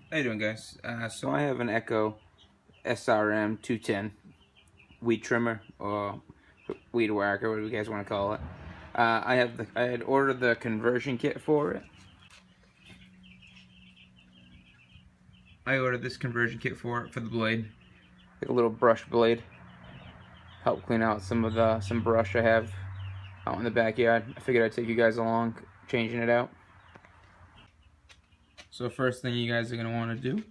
How you doing, guys? So I have an Echo SRM-210 weed trimmer or weed whacker, whatever you guys want to call it. I had ordered the conversion kit for it. I ordered this conversion kit for it for the blade, like a little brush blade. Help clean out some brush I have out in the backyard. I figured I'd take you guys along changing it out. So first thing you guys are gonna want to do,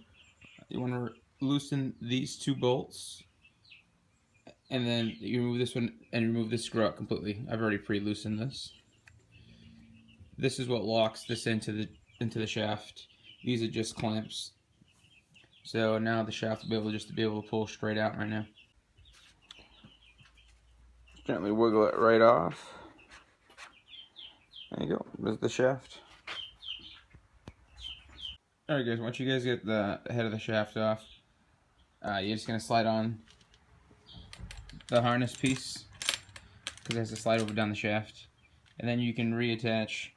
you want to loosen these two bolts, and then you remove this one and remove this screw out completely. I've already pre-loosened this. This is what locks this into the shaft. These are just clamps. So now the shaft will be able to pull straight out right now. Gently wiggle it right off. There you go. There's the shaft. Alright guys, once you guys get the head of the shaft off, you're just going to slide on the harness piece, because it has to slide over down the shaft. And then you can reattach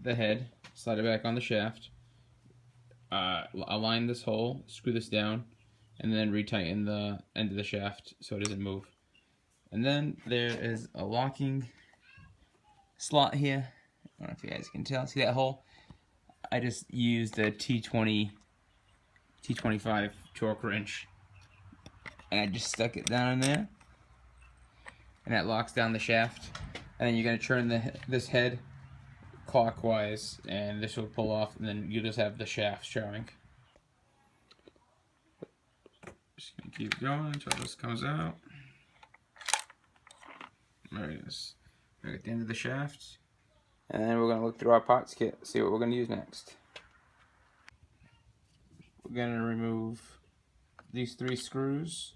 the head, slide it back on the shaft, align this hole, screw this down, and then retighten the end of the shaft so it doesn't move. And then there is a locking slot here. I don't know if you guys can tell. See that hole? I just used a T25 torque wrench, and I just stuck it down in there, and that locks down the shaft. And then you're going to turn this head clockwise, and this will pull off, and then you just have the shaft showing. Just going to keep going until this comes out. There it is. We're at the end of the shaft. And then we're going to look through our parts kit, see what we're going to use next. We're going to remove these 3 screws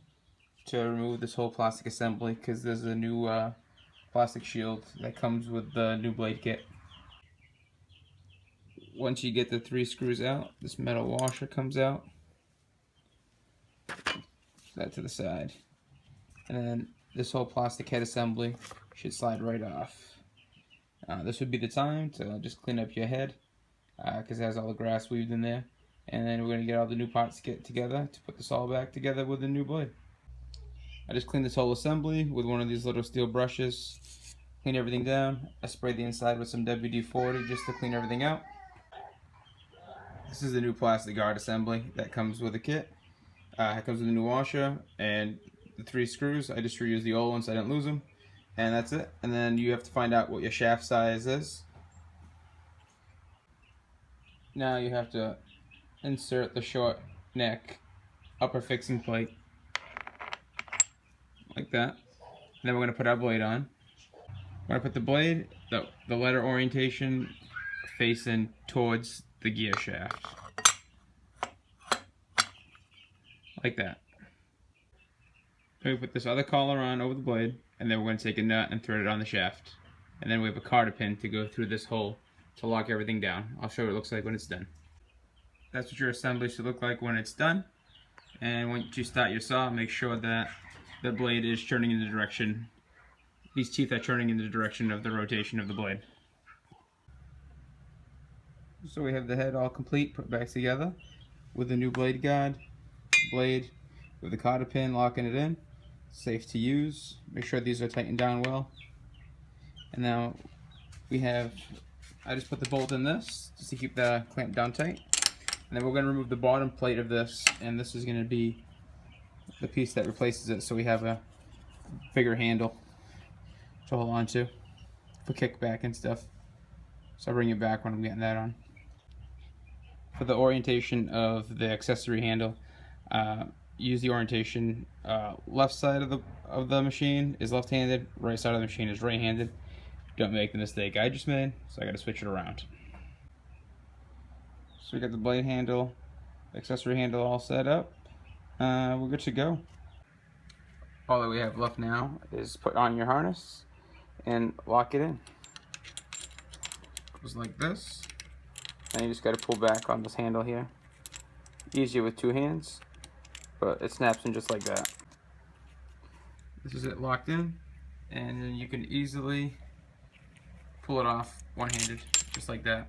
to remove this whole plastic assembly, because there's a new plastic shield that comes with the new blade kit. Once you get the 3 screws out, this metal washer comes out. Put that to the side. And then this whole plastic head assembly should slide right off. This would be the time to just clean up your head, because it has all the grass weaved in there. And then we're going to get all the new parts together to put this all back together with the new blade. I just cleaned this whole assembly with one of these little steel brushes. Clean everything down. I sprayed the inside with some WD-40 just to clean everything out. This is the new plastic guard assembly that comes with the kit. It comes with a new washer and the 3 screws. I just reused the old ones so I didn't lose them. And that's it. And then you have to find out what your shaft size is. Now you have to insert the short neck upper fixing plate like that. And then we're going to put our blade on. We're going to put the blade, the letter orientation facing towards the gear shaft. Like that. Then we put this other collar on over the blade, and then we're going to take a nut and thread it on the shaft. And then we have a cotter pin to go through this hole to lock everything down. I'll show you what it looks like when it's done. That's what your assembly should look like when it's done. And once you start your saw, make sure that the blade is turning in the direction, these teeth are turning in the direction of the rotation of the blade. So we have the head all complete, put back together with the new blade guard, blade with the cotter pin locking it in. Safe to use. Make sure these are tightened down well. And now I just put the bolt in this just to keep the clamp down tight. And then we're going to remove the bottom plate of this, and this is going to be the piece that replaces it, so we have a bigger handle to hold on to for kickback and stuff. So I'll bring it back when I'm getting that on. For the orientation of the accessory handle, use the orientation left side of the machine is left-handed, right side of the machine is right-handed. Don't make the mistake I just made, so I got to switch it around. So we got the blade handle, accessory handle all set up. We're good to go. All that we have left now is put on your harness and lock it in. Goes like this. And you just got to pull back on this handle here. Easier with 2 hands, but it snaps in just like that. This is it locked in, and then you can easily pull it off one-handed, just like that.